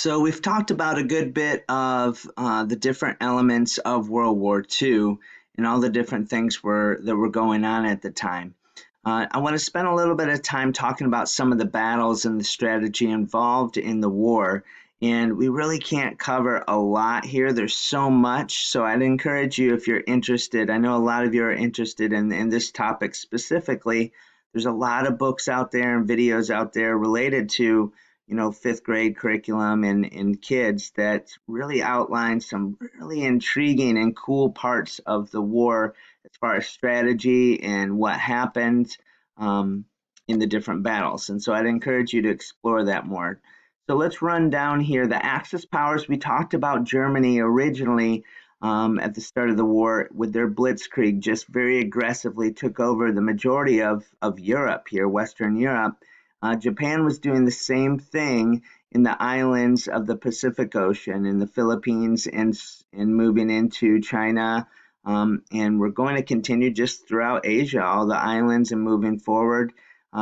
So we've talked about a good bit of the different elements of World War II and all the different things that were going on at the time. I want to spend a little bit of time talking about some of the battles and the strategy involved in the war. And we really can't cover a lot here. There's so much. So I'd encourage you, if you're interested, I know a lot of you are interested in this topic specifically. There's a lot of books out there and videos out there related to fifth grade curriculum and kids that really outline some really intriguing and cool parts of the war as far as strategy and what happened in the different battles. And so I'd encourage you to explore that more. So let's run down here the Axis powers. We talked about Germany originally at the start of the war with their blitzkrieg, just very aggressively took over the majority of Europe here, Western Europe. Japan was doing the same thing in the islands of the Pacific Ocean, in the Philippines, and moving into China. And we're going to continue just throughout Asia, all the islands, and moving forward.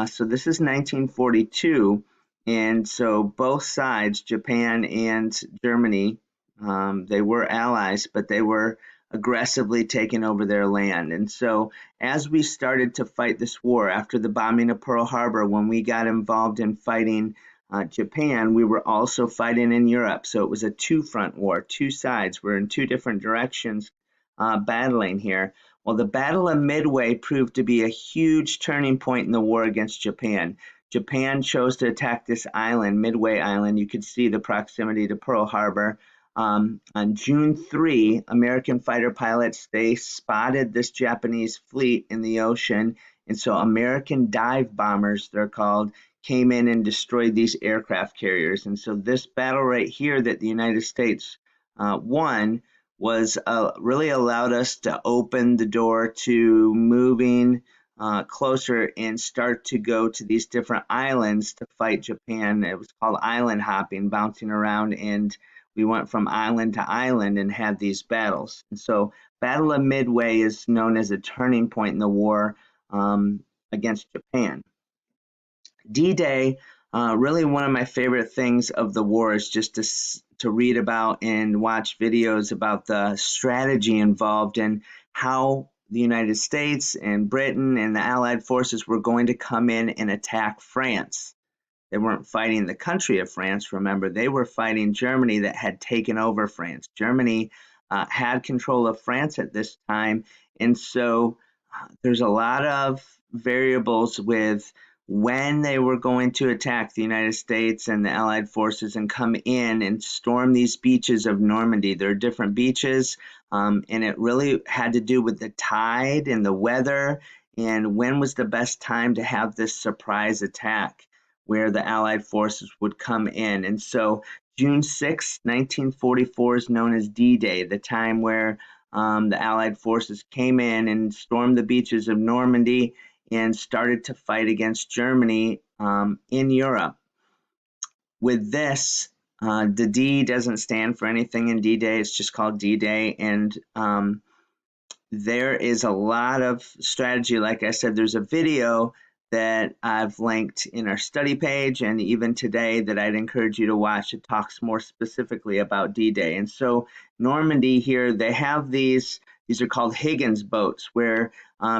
So this is 1942. And so both sides, Japan and Germany, they were allies, but they were aggressively taking over their land. And so as we started to fight this war after the bombing of Pearl Harbor, when we got involved in fighting Japan, we were also fighting in Europe. So it was a two-front war, two sides. We're in two different directions battling here. Well, the Battle of Midway proved to be a huge turning point in the war against Japan. Japan chose to attack this island, Midway Island. You could see the proximity to Pearl Harbor. On June 3, American fighter pilots, they spotted this Japanese fleet in the ocean, and so American dive bombers, they're called, came in and destroyed these aircraft carriers. And so this battle right here that the United States won was really allowed us to open the door to moving closer and start to go to these different islands to fight Japan. It was called island hopping, bouncing around, and we went from island to island and had these battles. And so Battle of Midway is known as a turning point in the war against Japan. D-Day, really one of my favorite things of the war is just to read about and watch videos about the strategy involved in how the United States and Britain and the Allied forces were going to come in and attack France. They weren't fighting the country of France, remember, they were fighting Germany that had taken over France. Germany had control of France at this time, and so there's a lot of variables with when they were going to attack the United States and the Allied forces and come in and storm these beaches of Normandy. There are different beaches, and it really had to do with the tide and the weather and when was the best time to have this surprise attack where the Allied forces would come in. And so June 6, 1944 is known as D-Day, the time where the Allied forces came in and stormed the beaches of Normandy and started to fight against Germany in Europe. With this, the D doesn't stand for anything in D-Day, it's just called D-Day, and there is a lot of strategy. Like I said, there's a video that I've linked in our study page and even today that I'd encourage you to watch. It talks more specifically about D-Day. And so Normandy here, they have these are called Higgins boats, where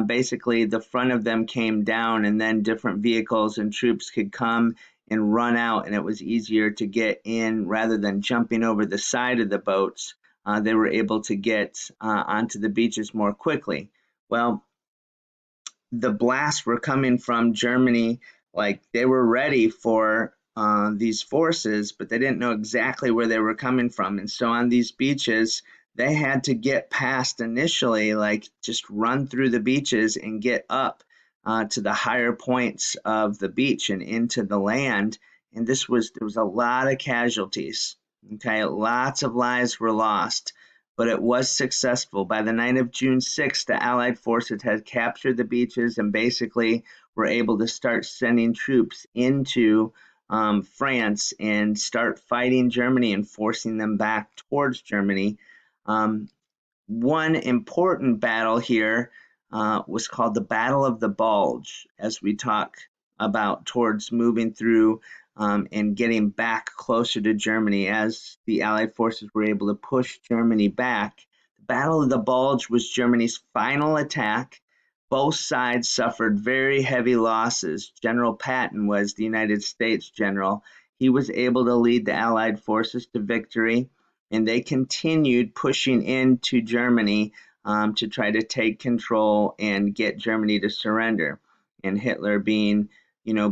basically the front of them came down and then different vehicles and troops could come and run out, and it was easier to get in rather than jumping over the side of the boats. They were able to get onto the beaches more quickly. Well, the blasts were coming from Germany, like they were ready for these forces, but they didn't know exactly where they were coming from. And so on these beaches, they had to get past initially, like just run through the beaches and get up to the higher points of the beach and into the land. And there was a lot of casualties. Okay, lots of lives were lost, but it was successful. By the night of June 6th, the Allied forces had captured the beaches and basically were able to start sending troops into France and start fighting Germany and forcing them back towards Germany. One important battle here was called the Battle of the Bulge, as we talk about towards moving through and getting back closer to Germany as the Allied forces were able to push Germany back. The Battle of the Bulge was Germany's final attack. Both sides suffered very heavy losses. General Patton was the United States general. He was able to lead the Allied forces to victory, and they continued pushing into Germany to try to take control and get Germany to surrender, and Hitler being,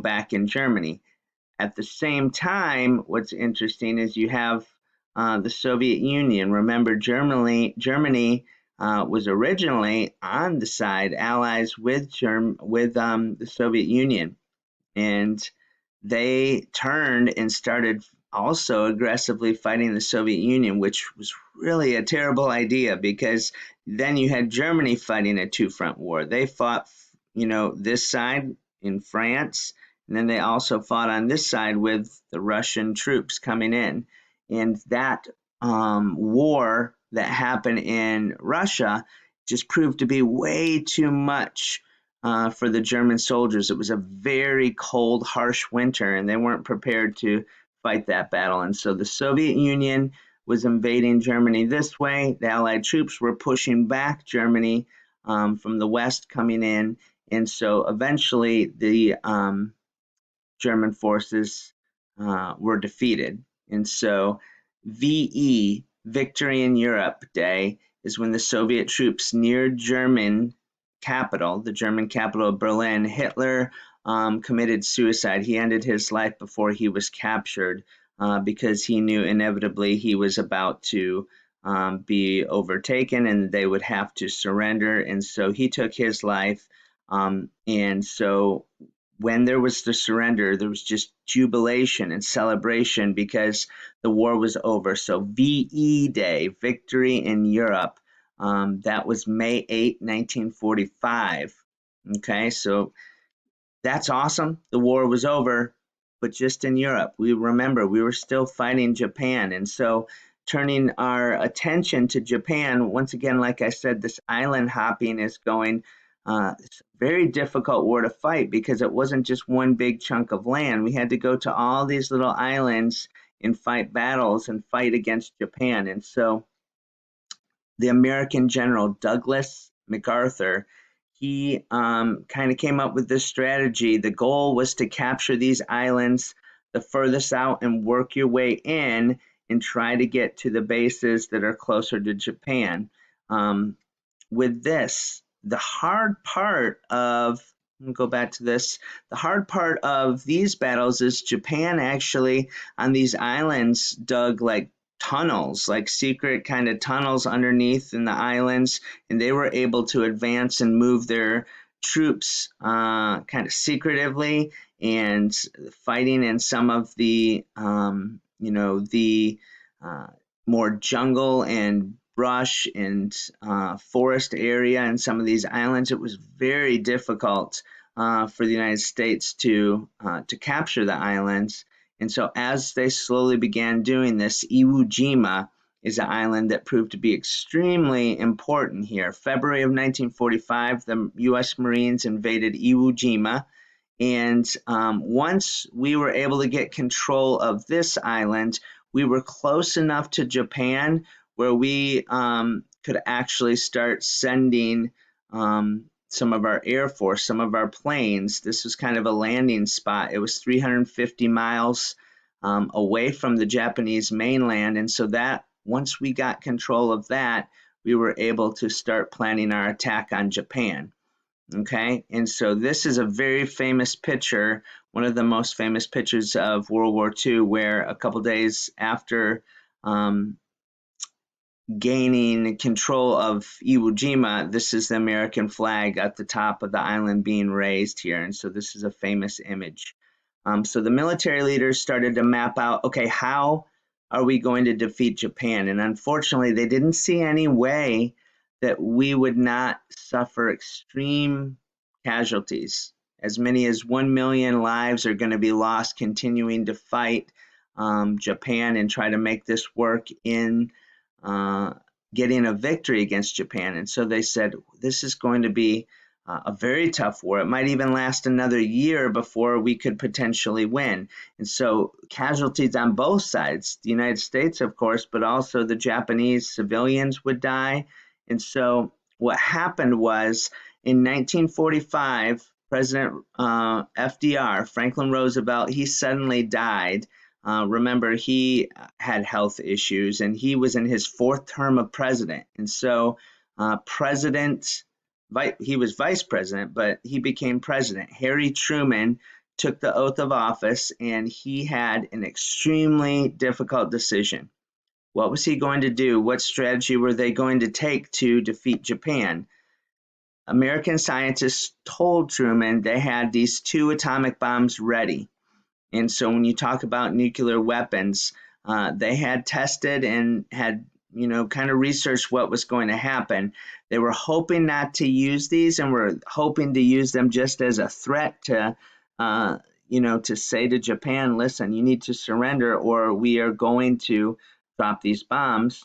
back in Germany. At the same time, what's interesting is you have the Soviet Union. Remember, Germany was originally on the side allies with the Soviet Union, and they turned and started also aggressively fighting the Soviet Union, which was really a terrible idea because then you had Germany fighting a two-front war. They fought, this side in France, and then they also fought on this side with the Russian troops coming in. And that war that happened in Russia just proved to be way too much for the German soldiers. It was a very cold, harsh winter, and they weren't prepared to fight that battle. And so the Soviet Union was invading Germany this way. The Allied troops were pushing back Germany from the west coming in. And so eventually the German forces were defeated. And so VE, Victory in Europe Day, is when the Soviet troops neared the German capital of Berlin. Hitler committed suicide. He ended his life before he was captured because he knew inevitably he was about to be overtaken and they would have to surrender. And so he took his life. And so when there was the surrender, there was just jubilation and celebration because the war was over. So VE Day, Victory in Europe, that was May 8, 1945. Okay, so that's awesome. The war was over, but just in Europe. We were still fighting Japan. And so turning our attention to Japan, once again, like I said, this island hopping is going. It's a very difficult war to fight because it wasn't just one big chunk of land. We had to go to all these little islands and fight battles and fight against Japan. And so the American general Douglas MacArthur, he kind of came up with this strategy. The goal was to capture these islands the furthest out and work your way in and try to get to the bases that are closer to Japan. With this, the hard part of the hard part of these battles is Japan actually on these islands dug like tunnels, like secret kind of tunnels underneath in the islands, and they were able to advance and move their troops kind of secretively and fighting in some of the the more jungle and brush and forest area in some of these islands. It was very difficult for the United States to capture the islands. And so as they slowly began doing this, Iwo Jima is an island that proved to be extremely important here. February of 1945, the U.S. Marines invaded Iwo Jima. And once we were able to get control of this island, we were close enough to Japan where we could actually start sending some of our Air Force, some of our planes. This was kind of a landing spot. It was 350 miles away from the Japanese mainland. And so that once we got control of that, we were able to start planning our attack on Japan. Okay, and so this is a very famous picture, one of the most famous pictures of World War II, where a couple days after gaining control of Iwo Jima, this is the American flag at the top of the island being raised here. And so this is a famous image. So the military leaders started to map out, okay, how are we going to defeat Japan? And unfortunately, they didn't see any way that we would not suffer extreme casualties. As many as 1 million lives are going to be lost continuing to fight Japan and try to make this work in getting a victory against Japan. And so they said, this is going to be a very tough war. It might even last another year before we could potentially win. And so casualties on both sides, the United States, of course, but also the Japanese civilians would die. And so what happened was in 1945, President FDR, Franklin Roosevelt, he suddenly died. Remember, he had health issues and he was in his fourth term of president. And so President he was vice president, but he became president. Harry Truman took the oath of office and he had an extremely difficult decision. What was he going to do? What strategy were they going to take to defeat Japan? American scientists told Truman they had these two atomic bombs ready. And so when you talk about nuclear weapons, they had tested and had, kind of researched what was going to happen. They were hoping not to use these and were hoping to use them just as a threat to, to say to Japan, listen, you need to surrender or we are going to drop these bombs.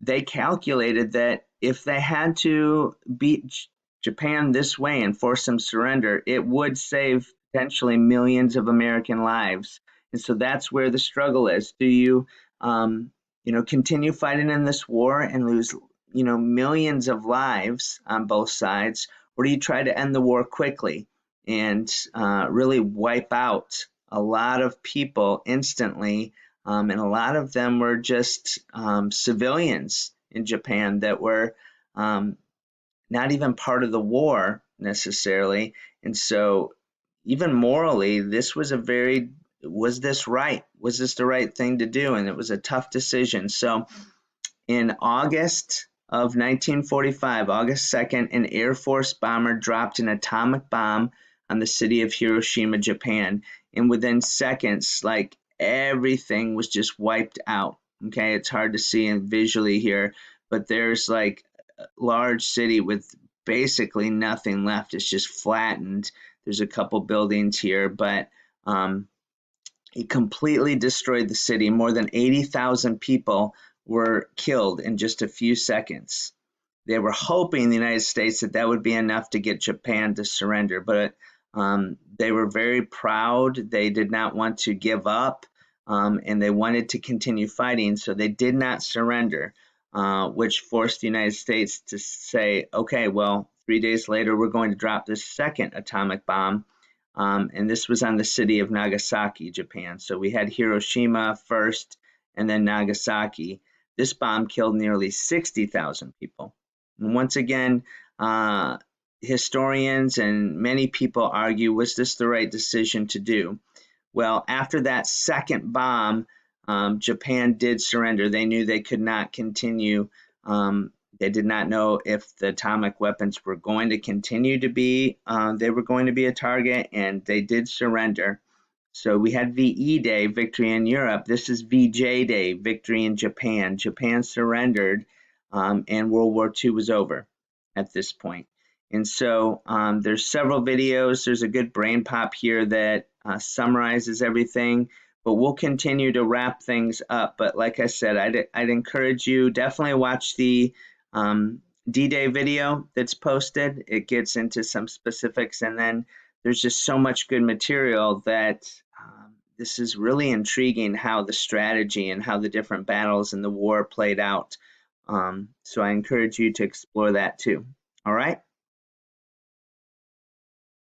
They calculated that if they had to beat Japan this way and force them to surrender, it would save potentially millions of American lives. And so that's where the struggle is. Do you, continue fighting in this war and lose, millions of lives on both sides, or do you try to end the war quickly and really wipe out a lot of people instantly? And a lot of them were just civilians in Japan that were not even part of the war necessarily. And so even morally, this was was this right? Was this the right thing to do? And it was a tough decision. So in August of 1945, August 2nd, an Air Force bomber dropped an atomic bomb on the city of Hiroshima, Japan. And within seconds, like everything was just wiped out. Okay, it's hard to see and visually here, but there's like a large city with basically nothing left. It's just flattened. There's a couple buildings here, but it completely destroyed the city. More than 80,000 people were killed in just a few seconds. They were hoping the United States that would be enough to get Japan to surrender, but they were very proud. They did not want to give up, and they wanted to continue fighting, so they did not surrender, which forced the United States to say, okay, well, 3 days later, we're going to drop this second atomic bomb, and this was on the city of Nagasaki, Japan. So we had Hiroshima first, and then Nagasaki. This bomb killed nearly 60,000 people. And once again, historians and many people argue, was this the right decision to do? Well, after that second bomb, Japan did surrender. They knew they could not continue. They did not know if the atomic weapons were going to continue to be, they were going to be a target, and they did surrender. So we had VE Day, victory in Europe. This is VJ Day, victory in Japan. Japan surrendered, and World War II was over at this point. And so there's several videos. There's a good brain pop here that summarizes everything, but we'll continue to wrap things up. But like I said, I'd encourage you, definitely watch the D-Day video that's posted. It gets into some specifics, and then there's just so much good material that this is really intriguing how the strategy and how the different battles in the war played out. So I encourage you to explore that too. All right.